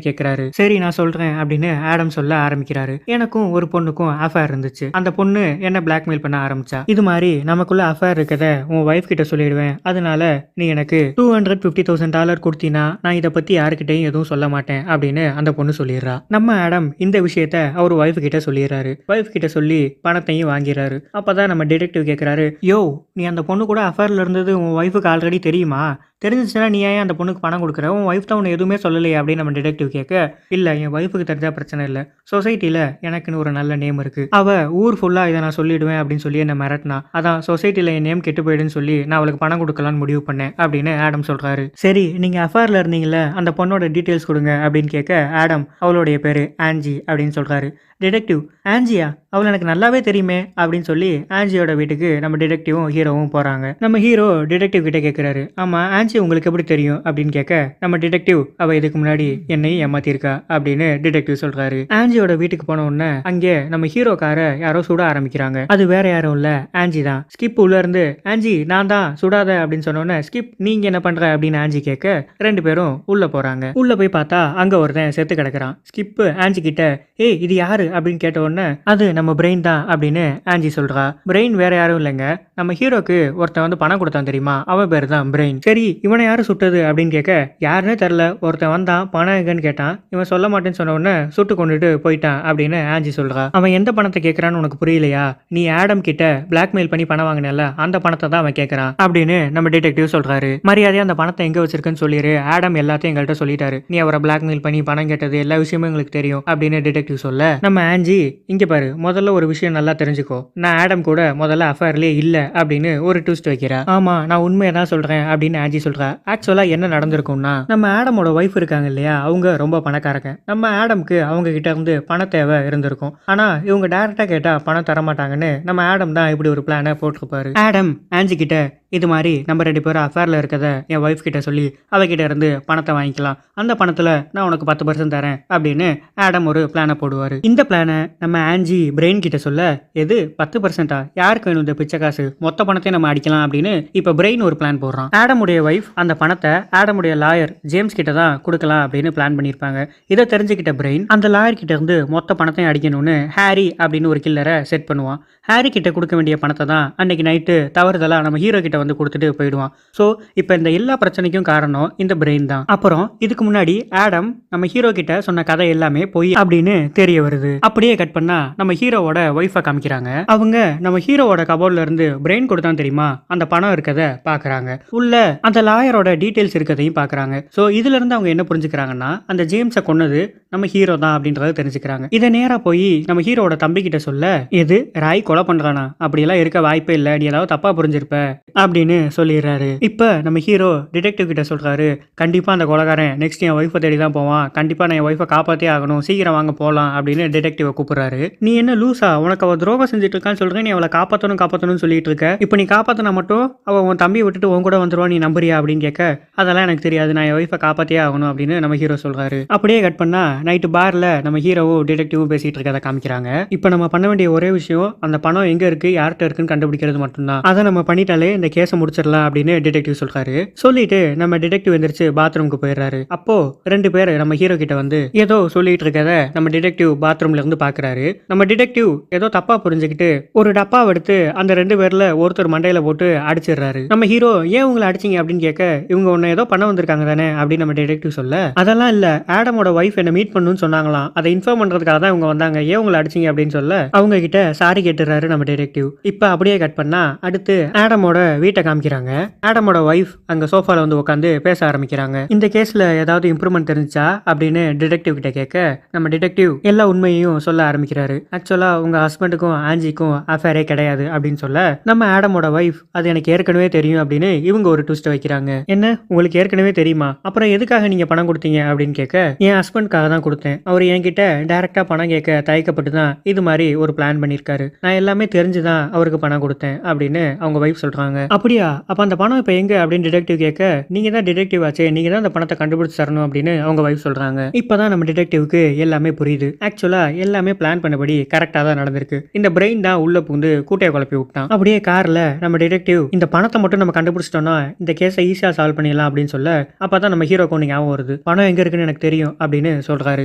கேட்கிறாரு. சரி நான் சொல்றேன் அப்படின்னு ஆடம் சொல்ல ஆரம்பிக்கிறாரு. எனக்கும் ஒரு பொண்ணுக்கும் அஃபேர் இருந்துச்சு, அந்த பொண்ணு என்ன பிளாக்மெயில் பண்ண ஆரம்பிச்சா, இது மாதிரி நமக்குள்ள அஃபேர் இருக்கத உன் ஒய்ஃப் கிட்ட சொல்லிடுவேன், அதனால நீ எனக்கு $250,000 கொடுத்தீனா நான் இதை பத்தி யாருக்கிட்டையும் எதுவும் சொல்ல மாட்டேன் அப்படின்னு அந்த பொண்ணு சொல்லிடுறா. நம்ம ஆடம் இந்த விஷயத்த அவர் ஒய்ஃப் கிட்ட சொல்லிடுறாரு. ஒய்ஃப் கிட்ட சொல்லி பணத்தையும் வாங்கிறாரு. அப்பதான் நம்ம டிடெக்டிவ் கேட்கிறாரு, யோ நீ அந்த பொண்ணு கூட அஃபேர்ல இருந்தது உன் ஒய்ஃபுக்கு ஆல்ரெடி தெரியுமா, தெரிஞ்சிச்சுன்னா நீ ஏன் அந்த பொண்ணுக்கு பணம் கொடுக்குற, உன் ஒய்ஃப் தான் உன்னை எதுவுமே சொல்லலையே அப்படின்னு நம்ம டிடெக்டிவ் கேட்க இல்லை என் ஒய்ஃபுக்கு தெரிஞ்சா பிரச்சனை இல்லை, சொசைட்டியில் எனக்குன்னு ஒரு நல்ல நேம் இருக்கு, அவள் ஊர் ஃபுல்லாக இதை நான் சொல்லிடுவேன் அப்படின்னு சொல்லி என்ன மிரட்டினா, அதான் சொசைட்டியில் என் நேம் கெட்டு போயிடுன்னு சொல்லி நான் அவளுக்கு பணம் கொடுக்கலான்னு முடிவு பண்ணேன் அப்படின்னு ஆடம் சொல்கிறாரு. சரி நீங்கள் அஃபேரில் இருந்தீங்களே அந்த பொண்ணோட டீட்டெயில்ஸ் கொடுங்க அப்படின்னு கேட்க ஆடம் அவளுடைய பேர் ஆன்ஜி அப்படின்னு சொல்கிறாரு. டிடெக்டிவ் ஆன்ஜியா, அவள் எனக்கு நல்லாவே தெரியுமே அப்படின்னு சொல்லி ஆன்ஜியோட வீட்டுக்கு நம்ம டிடெக்டிவும் ஹீரோவும் போகிறாங்க. நம்ம ஹீரோ டிடெக்டிவ் கிட்ட கேட்குறாரு, ஆமாம் ஆன்ஜி உங்களுக்கு எப்படி தெரியும் அப்படின்னு கேட்க நம்ம டிடெக்டிவ் அவள் இதுக்கு முன்னாடி என்னையும் ஏமாத்திருக்கா அப்படின்னு டிடெக்டிவ் சொல்கிறாரு. ஆன்ஜியோட வீட்டுக்கு போன உடனே அங்கே நம்ம ஹீரோ காரை யாரோ சுட ஆரம்பிக்கிறாங்க. அது வேற யாரும் இல்லை ஆன்ஜி தான். ஸ்கிப் உள்ள இருந்து ஆன்ஜி நான் தான் சுடாத அப்படின்னு சொன்னோன்னே ஸ்கிப் நீங்க என்ன பண்ற அப்படின்னு ஆன்ஜி கேட்க 2 பேரும் உள்ள போறாங்க. உள்ள போய் பார்த்தா அங்க ஒருத்தன் செத்து கிடக்குறான். ஸ்கிப் ஆன்ஜி கிட்ட ஏய் இது யாரு அப்படின்னு கேட்ட உடனே அது நம்ம பிரெயின் தான் அப்படின்னு ஆன்ஜி சொல்றா. பிரெயின் வேற யாரும் இல்லைங்க, நம்ம ஹீரோக்கு ஒருத்தன் வந்து பணம் கொடுத்தான் தெரியுமா, அவன் பேர் தான் பிரெயின். சரி இவனை யாரு சுட்டது அப்படின்னு கேட்க யாருன்னே தெரியல, ஒருத்தன் வந்தான் பணம் எங்கன்னு கேட்டான், இவன் சொல்ல மாட்டேன்னு சொன்ன உடனே சுட்டு கொண்டுட்டு போயிட்டான் அப்படின்னு ஆன்ஜி சொல்றா. அவன் எந்த பணத்தை கேட்கறான்னு உனக்கு புரியலையா, நீ ஆடம் கிட்ட பிளாக்மெயில் பண்ணி பணம் வாங்கினல அந்த பணத்தை தான் அவன் கேட்கறான் அப்படின்னு நம்ம டிடெக்டிவ் சொல்றாரு. மரியாதையா அந்த பணத்தை எங்க வச்சிருக்குன்னு சொல்லிரு, ஆடம் எல்லாத்தையும் எங்கள்கிட்ட சொல்லிட்டாரு, நீ அவரை பிளாக்மெயில் பண்ணி பணம் கேட்டது எல்லா விஷயமும் எங்களுக்கு தெரியும் அப்படின்னு டிடெக்டிவ் சொல்ல நம்ம ஆன்ஜி இங்க பாரு முதல்ல ஒரு விஷயம் நல்லா தெரிஞ்சுக்கோ, நான் ஆடம் கூட முதல்ல அஃபேர்லயே இல்ல அப்படின்னு ஒரு ட்விஸ்ட் வைக்கிறா. ஆமா நான் உண்மையை தான் சொல்றேன் அப்படின்னு ஆன்ஜி சொல்றா. ஆக்சுவலா என்ன நடந்திருக்கும்னா நம்ம ஆடமோட ஒய்ஃப் இருக்காங்க இல்லையா, அவங்க ரொம்ப பணக்காரங்க, நம்ம ஆடம்க்கு அவங்க கிட்ட இருந்து பண தேவை இருந்திருக்கும், ஆனா இவங்க டைரக்டா கேட்டா பணம் தர மாட்டாங்கன்னு நம்ம ஆடம் தான் இப்படி ஒரு பிளானை போட்டிருப்பாரு. ஆடம் ஆன்ஜி கிட்ட இது மாதிரி நம்ம 2 பேரும் அஃபேர்ல இருக்கத என் ஒய்ஃப் கிட்ட சொல்லி அவகிட்ட இருந்து பணத்தை வாங்கிக்கலாம், அந்த பணத்துல நான் உனக்கு 10% தரேன் அப்படின்னு ஆடம் ஒரு பிளானை போடுவாரு. இந்த பிளானை நம்ம ஆன்ஜி பிரெயின் கிட்ட சொல்ல எது 10%? யாருக்கு வேணும் இந்த பிச்சை காசு, மொத்த பணத்தையும் நம்ம அடிக்கலாம் அப்படின்னு இப்ப பிரெயின் ஒரு பிளான் போடுறான். ஆடமுடைய ஒய்ஃப் அந்த பணத்தை ஆடமுடைய லாயர் ஜேம்ஸ் கிட்ட தான் கொடுக்கலாம் அப்படின்னு பிளான் பண்ணியிருப்பாங்க. இதை தெரிஞ்சுக்கிட்ட பிரெயின் அந்த லாயர் கிட்ட இருந்து மொத்த பணத்தையும் அடிக்கணும்னு ஹாரி அப்படின்னு ஒரு கில்லரை செட் பண்ணுவான். ஹாரி கிட்ட கொடுக்க வேண்டிய பணத்தை தான் அன்னைக்கு நைட்டு தவறுதலா நம்ம ஹீரோ கிட்ட வந்து கொடுத்துட்டு போயிடுவான். ஸோ இப்போ இந்த எல்லா பிரச்சனைக்கும் காரணம் இந்த பிரெயின் தான். அப்புறம் இதுக்கு முன்னாடி ஆடம் நம்ம ஹீரோ கிட்ட சொன்ன கதை எல்லாமே பொய் அப்படின்னு தெரிய வருது. அப்படியே கட் பண்ணா நம்ம ஹீரோவோட ஒய்ஃபை காமிக்கிறாங்க. அவங்க நம்ம ஹீரோவோட கபோர்ட்ல இருந்து பிரெயின் கொடுத்தான் தெரியுமா அந்த பணம் இருக்கத பாக்குறாங்க, உள்ள அந்த லாயரோட டீடைல்ஸ் இருக்கதையும் பாக்குறாங்க. ஸோ இதுல இருந்து அவங்க என்ன புரிஞ்சுக்கிறாங்கன்னா அந்த ஜேம்ஸை கொன்னது நம்ம ஹீரோ தான் அப்படின்றத தெரிஞ்சுக்கிறாங்க. இதை நேரா போய் நம்ம ஹீரோவோட தம்பி கிட்ட சொல்ல எது ராய் கொலை பண்றானா, அப்படியெல்லாம் இருக்க வாய்ப்பே இல்லை, நீ ஏதாவது தப்பா புரிஞ்சிருப்ப அப்படின்னு சொல்லிடுறாரு. இப்ப நம்ம ஹீரோ டிடெக்டிவ் கிட்ட சொல்றாரு, கண்டிப்பா அந்த கொலைகாரன் நெக்ஸ்ட் என் ஒய்ஃபை தேடி தான் போவான், கண்டிப்பா நான் என் ஒய்ஃபை காப்பாத்தே ஆகணும், சீக்கிரம் வாங்க போலாம் அப்படின்னு டிடெக்டிவ் கூப்பிடுறாரு. நீ என்ன லூசா, உனக்கு அவ துரோகம் செஞ்சுட்டு இருக்கான்னு சொல்றேன், நீ அவளை காப்பாத்தணும்னு சொல்லிட்டு இருக்க, இப்ப நீ காப்பாத்தினா மட்டும் அவ உன் தம்பியை விட்டுட்டு உன் கூட வந்துருவா, நீ நம்புறியா அப்படின்னு கேட்க அதெல்லாம் எனக்கு தெரியாது, நான் என் ஒய்ஃபை காப்பாத்தே ஆகணும் அப்படின்னு நம்ம ஹீரோ சொல்றாரு. அப்படியே கட் பண்ணா நைட்டு பார்ல நம்ம ஹீரோவும் டிடெக்டிவும் பேசிட்டு இருக்கதை காமிக்கிறாங்க. இப்ப நம்ம பண்ண வேண்டிய ஒரே விஷயம் அந்த பணம் எங்க இருக்கு யார்கிட்ட இருக்குன்னு கண்டுபிடிக்கிறது மட்டும்தான், அதை நம்ம பண்ணிட்டாலே இந்த கேஸை முடிச்சிடலாம் அப்படின்னு டிடெக்டிவ் சொல்றாரு. சொல்லிட்டு நம்ம டிடெக்டிவ் எந்திரிச்சு பாத்ரூமுக்கு போயிடுறாரு. அப்போ 2 பேர் நம்ம ஹீரோ கிட்ட வந்து ஏதோ சொல்லிட்டு இருக்கத நம்ம டிடெக்டிவ் பாத்ரூம்ல இருந்து பாக்குறாரு. நம்ம டிடெக்டிவ் ஏதோ தப்பா புரிஞ்சுக்கிட்டு ஒரு டப்பா எடுத்து அந்த 2 பேர்ல ஒருத்தர் மண்டையில போட்டு அடிச்சிடுறாரு. நம்ம ஹீரோ ஏன் உங்களை அடிச்சிங்க அப்படின்னு கேட்க இவங்க ஒன்னு ஏதோ பண்ண வந்திருக்காங்க தானே அப்படின்னு நம்ம டிடெக்டிவ் சொல்ல அதெல்லாம் இல்ல, ஆடமோட ஒய்ஃப் என்ன மீட் பண்ணணும்னு சொன்னாங்களாம், அதை இன்ஃபார்ம் பண்றதுக்காக தான் இவங்க வந்தாங்க, ஏன் உங்களை அடிச்சிங்க அப்படின்னு சொல்ல அவங்க கிட்ட சாரி கேட்டுறாரு நம்ம டிடெக்டிவ். இப்ப அப்படியே கட் பண்ணா அடுத்து ஆடமோட வீட்டை காமிக்கிறாங்க. ஆடமோட ஒய்ஃப் அங்க சோஃபால வந்து உட்காந்து பேச ஆரம்பிக்கிறாங்க. இந்த கேஸ்ல ஏதாவது இம்ப்ரூவ்மெண்ட் தெரிஞ்சா அப்படின்னு டிடெக்டிவ் கிட்ட கேட்க நம்ம டிடெக்டிவ் எல்லா உண்மையையும் சொல்ல ஆரம்பிக்கிறாரு. ஆக்சுவலா உங்க ஹஸ்பண்டுக்கும் ஆன்ஜிக்கும் அஃபேரே கிடையாது அப்படின்னு சொல்ல நம்ம ஆடமோட ஒய்ஃப் அது எனக்கு ஏற்கனவே தெரியும் அப்படின்னு இவங்க ஒரு ட்விஸ்ட் வைக்கிறாங்க. என்ன உங்களுக்கு ஏற்கனவே தெரியுமா, அப்புறம் எதுக்காக நீங்க பணம் கொடுத்தீங்க அப்படின்னு கேட்க என் ஹஸ்பண்ட்காக தான் கொடுத்தேன், அவர் என்கிட்ட டைரக்டா பணம் கேட்க தயக்கப்பட்டு தான் இது மாதிரி ஒரு பிளான் பண்ணிருக்காரு, நான் எல்லாமே தெரிஞ்சுதான் அவருக்கு பணம் கொடுத்தேன் அப்படின்னு அவங்க வைஃப் சொல்றாங்க. அப்படியா, அப்ப அந்த பணம் இப்ப எங்க அப்படின்னு டிடெக்டிவ் கேட்க நீங்க தான் டிடெக்டிவ் ஆச்சே, நீங்க தான் அந்த பணத்தை கண்டுபிடிச்சு தரணும் அப்படின்னு அவங்க வைஃப் சொல்றாங்க. இப்பதான் நம்ம டிடெக்டிவ்க்கு எல்லாமே புரியுது. ஆக்சுவலா எல்லாமே பிளான் பண்ணபடி கரெக்டா தான் நடந்திருக்கு, இந்த பிரெயின் தான் உள்ள புகுந்து கூட்டையை குழப்பி விட்டான். அப்படியே கார்ல நம்ம டிடெக்டிவ் இந்த பணத்தை மட்டும் நம்ம கண்டுபிடிச்சிட்டோம்னா இந்த கேஸை ஈஸியா சால்வ் பண்ணிடலாம் அப்படின்னு சொல்ல அப்பதான் நம்ம ஹீரோக்கு ஒன்று ஞாபகம் வருது, பணம் எங்க இருக்குன்னு எனக்கு தெரியும் அப்படின்னு சொல்றாரு.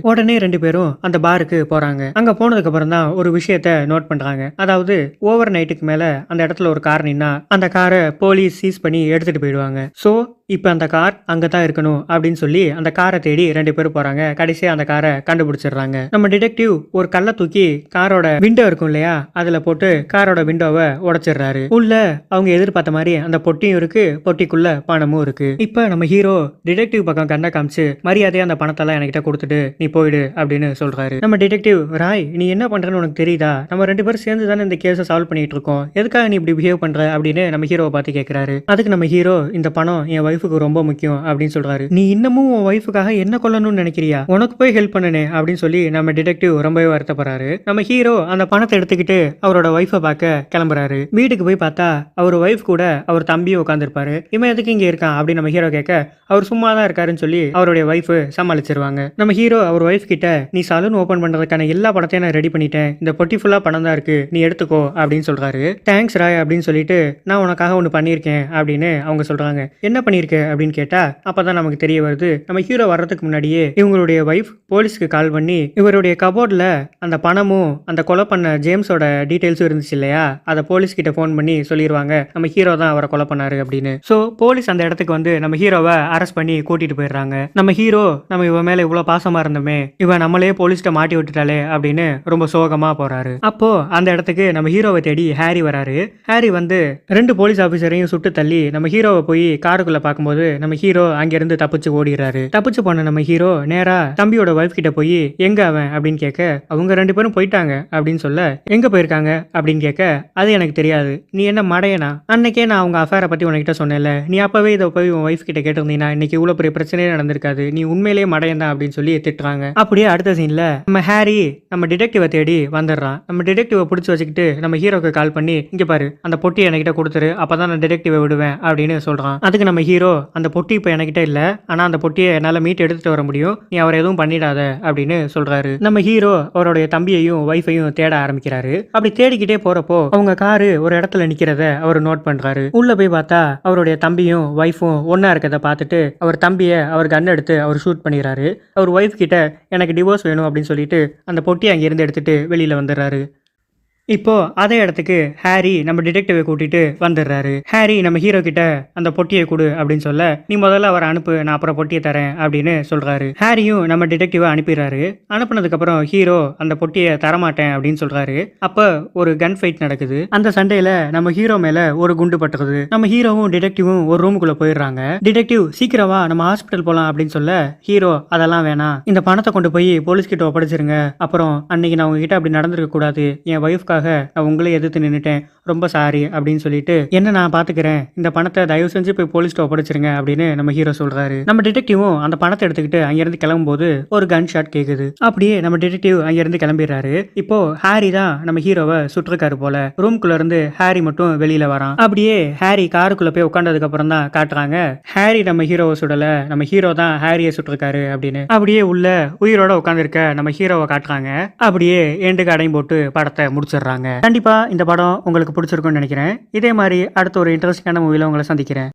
உடனே 2 பேரும் அந்த பாருக்கு போறாங்க. அங்க போனதுக்கு அப்புறம் தான் ஒரு விஷயத்த நோட் பண்றாங்க. அதாவது ஓவர் நைட்டுக்கு மேல அந்த இடத்துல ஒரு கார் நின்னா அந்த காரை போலீஸ் சீஸ் பண்ணி எடுத்துட்டு போயிடுவாங்க. சோ இப்போ அந்த கார் அங்கே தான் இருக்கணும் அப்படின்னு சொல்லி அந்த காரை தேடி 2 பேரும் போறாங்க. கடைசியாக அந்த காரை கண்டுபிடிச்சிடுறாங்க. நம்ம டிடெக்டிவ் ஒரு கல்லை தூக்கி காரோட விண்டோ இருக்கும் இல்லையா, அதில் போட்டு காரோட விண்டோவை உடைச்சிடுறாரு. உள்ள அவங்க எதிர்பார்த்த மாதிரி அந்த பொட்டியும் இருக்கு, பொட்டிக்குள்ள பணமும் இருக்கு. இப்போ நம்ம ஹீரோ டிடெக்டிவ் பக்கம் கண்ணை காமிச்சு மரியாதையா அந்த பணத்தெல்லாம் என்கிட்ட கொடுத்துட்டு நீ போயிடு அப்படின்னு சொல்றாரு. நம்ம டிடெக்டிவ் ராய் நீ என்ன பண்றன்னு உனக்கு தெரியுதா, நம்ம 2 பேரும் சேர்ந்து தானே இந்த கேஸை சால்வ் பண்ணிட்டு இருக்கோம், எதுக்காக நீ இப்படி பிஹேவ் பண்ற அப்படின்னு நம்ம ஹீரோவை பார்த்து கேட்கிறாரு. அதுக்கு நம்ம ஹீரோ இந்த பணம் என் ஒய்ஃபுக்கு ரொம்ப முக்கியம் அப்படின்னு சொல்றாரு. நீ இன்னமும் உன் ஒய்ஃபுக்காக என்ன கொல்லணும்னு நினைக்கிறியா, உனக்கு போய் ஹெல்ப் பண்ணனே அப்படின்னு சொல்லி நம்ம டிடெக்டிவ் ரொம்பவே வருத்தப்படுறாரு. நம்ம ஹீரோ அந்த பணத்தை எடுத்துக்கிட்டு அவரோட ஒய்ஃபை பார்க்க கிளம்புறாரு. வீட்டுக்கு போய் பார்த்தா அவர் ஒய்ஃப் கூட அவர் தம்பியும் உட்காந்துருப்பாரு. இவன் எதுக்கு இங்க இருக்கான் அப்படின்னு நம்ம ஹீரோ கேட்க அவர் சும்மா தான் இருக்காருன்னு சொல்லி அவருடைய ஒய்ஃப் சமாளிச்சிருவாங்க. நம்ம ஹீரோ அவர் ஒய்ஃப் கிட்ட நீ சலூன் ஓபன் பண்றதுக்கான எல்லா பணத்தையும் நான் ரெடி பண்ணிட்டேன், இந்த பொட்டி ஃபுல்லா பணம் தான் இருக்கு, நீ எடுத்துக்கோ அப்படின்னு சொல்றாரு. தேங்க்ஸ் ராய் அப்படின்னு சொல்லிட்டு நான் உனக்காக ஒன்று பண்ணியிருக்கேன் அப்படின்னு அவங்க சொல்றாங்க. என்ன பண்ணியிருக்கேன் ஆயிருக்க அப்படின்னு கேட்டா அப்பதான் நமக்கு தெரிய வருது நம்ம ஹீரோ வர்றதுக்கு முன்னாடியே இவங்களுடைய ஒய்ஃப் போலீஸ்க்கு கால் பண்ணி இவருடைய கபோர்ட்ல அந்த பணமும் அந்த கொலை பண்ண ஜேம்ஸோட டீடைல்ஸும் இருந்துச்சு இல்லையா, அதை போலீஸ் கிட்ட ஃபோன் பண்ணி சொல்லிடுவாங்க நம்ம ஹீரோ தான் அவரை கொலை பண்ணாரு அப்படின்னு. ஸோ போலீஸ் அந்த இடத்துக்கு வந்து நம்ம ஹீரோவை அரெஸ்ட் பண்ணி கூட்டிட்டு போயிடுறாங்க. நம்ம ஹீரோ நம்ம இவன் மேல இவ்வளவு பாசமா இருந்தோமே, இவன் நம்மளே போலீஸ்ட்ட மாட்டி விட்டுட்டாலே அப்படின்னு ரொம்ப சோகமா போறாரு. அப்போ அந்த இடத்துக்கு நம்ம ஹீரோவை தேடி ஹாரி வராரு. ஹாரி வந்து 2 போலீஸ் ஆபீசரையும் சுட்டு தள்ளி நம்ம ஹீரோவை போய் காருக்குள்ள பார்க்கும்போது நம்ம ஹீரோ அங்கிருந்து தப்பிச்சு ஓடிடுறாரு. தப்பிச்சு போன நம்ம ஹீரோ நேரா தம்பியோட வைஃப் கிட்ட போய் எங்க அவன் அப்படின்னு கேட்க அவங்க 2 பேரும் போயிட்டாங்க அப்படின்னு சொல்ல, எங்க போயிருக்காங்க அப்படின்னு கேட்க அது எனக்கு தெரியாது, நீ என்ன மடையனா, அன்னைக்கே நான் அவங்க அஃபேரை பத்தி உனக்கிட்ட சொன்னேன்ல, நீ அப்பவே இதை போய் உன் வைஃப் கிட்ட கேட்டிருந்தீங்கன்னா இன்னைக்கு இவ்வளவு பெரிய பிரச்சனையே நடந்திருக்காது, நீ உண்மையிலேயே மடையன் தான் அப்படின்னு சொல்லி திட்டுறாங்க. அப்படியே அடுத்த சீன்ல நம்ம ஹாரி நம்ம டிடெக்டிவை தேடி வந்துடுறான். நம்ம டிடெக்டிவை பிடிச்சி வச்சுக்கிட்டு நம்ம ஹீரோக்கு கால் பண்ணி இங்க பாரு அந்த பொட்டி என்கிட்ட கொடுத்துரு, அப்பதான் நான் டிடெக்டிவை விடுவேன் அப்படின்னு சொல்றான். அதுக்கு நம்ம ஹீரோ அந்த பொட்டி இப்ப என்கிட்ட இல்ல, ஆனா அந்த பொட்டியை என்னால மீட் எடுத்துட்டு வர முடியும், நீ அவரை எதுவும் பண்ணிடாத அப்படின்னு சொல்றாரு. நம்ம ஹீரோ அவருடைய தம்பியையும் வைஃபையும் தேட ஆரம்பிக்கிறாரு. அப்படி தேடிக்கிட்டே போறப்போ அவங்க காரு ஒரு இடத்துல நிக்கிறத அவர் நோட் பண்றாரு. உள்ள போய் பார்த்தா அவருடைய தம்பியும் வைஃபும் ஒன்னா இருக்கதை பார்த்துட்டு அவர் தம்பியை அவர் கன் எடுத்து அவர் ஷூட் பண்ணிடுறாரு. அவர் ஒய்ஃப் கிட்ட எனக்கு டிவோர்ஸ் வேணும் அப்படின்னு சொல்லிட்டு அந்த பொட்டியை அங்கிருந்து எடுத்துட்டு வெளியில வந்துடுறாரு. இப்போ அதே இடத்துக்கு ஹாரி நம்ம டிடெக்டிவை கூட்டிட்டு வந்துடுறாரு. ஹாரி நம்ம ஹீரோ கிட்ட அந்த பொட்டியை கொடு அப்படின்னு சொல்ல, நீ முதல்ல அவரை அனுப்பு, நான் அப்புறம் பொட்டியை தரேன் அப்படின்னு சொல்றாரு. ஹாரியும் நம்ம டிடெக்டிவை அனுப்பிடுறாரு. அனுப்புனதுக்கு அப்புறம் ஹீரோ அந்த பொட்டியை தரமாட்டேன் அப்படின்னு சொல்றாரு. அப்ப ஒரு கன் ஃபைட் நடக்குது. அந்த சண்டையில நம்ம ஹீரோ மேல ஒரு குண்டு பட்டுறது. நம்ம ஹீரோவும் டிடெக்டிவும் ஒரு ரூமுக்குள்ள போயிடுறாங்க. டிடெக்டிவ் சீக்கிரமா நம்ம ஹாஸ்பிட்டல் போலாம் அப்படின்னு சொல்ல ஹீரோ அதெல்லாம் வேணாம், இந்த பணத்தை கொண்டு போய் போலீஸ் கிட்ட ஒப்படைச்சிருங்க, அப்புறம் அன்னைக்கு நான் உங்ககிட்ட அப்படி நடந்திருக்க கூடாது, என் ஒய்ஃப்காக நான் உங்களே எதிர்த்து நின்னுட்டேன், ரொம்ப சாரி அப்படின்னு சொல்லிட்டு என்ன நான் பாத்துக்கிறேன், இந்த பணத்தை தயவு செஞ்சு போய் போலீஸ்ட்ட ஒப்படைச்சிருங்க அப்படின்னு நம்ம ஹீரோ சொல்றாரு. நம்ம டிடெக்டிவும் அந்த பணத்தை எடுத்துக்கிட்டு அங்கிருந்து கிளம்பும்போது ஒரு கன் ஷாட் கேக்குது. அப்படியே நம்ம டிடெக்டிவ் அங்கிருந்து கிளம்பிடுறாரு. இப்போ ஹாரி தான் நம்ம ஹீரோவை சுட்டிருக்காரு போல. ரூம்குள்ள இருந்து ஹாரி மட்டும் வெளியில வரான். அப்படியே ஹாரி காருக்குள்ள போய் உட்கார்ந்ததுக்கு அப்புறம் தான் காட்டுறாங்க ஹாரி நம்ம ஹீரோவை சுடல, நம்ம ஹீரோ தான் ஹாரியை சுட்டிருக்காரு அப்படின்னு. அப்படியே உள்ள உயிரோட உட்கார்ந்துருக்க நம்ம ஹீரோவை காட்டுறாங்க. அப்படியே எண்டுக்கு அடையும் போட்டு படத்தை முடிச்சிடுறாங்க. கண்டிப்பா இந்த படம் உங்களுக்கு பிடிச்சிருக்கும்னு நினைக்கிறேன். இதே மாதிரி அடுத்த ஒரு இன்ட்ரெஸ்டிங்கான மூவில உங்களை சந்திக்கிறேன்.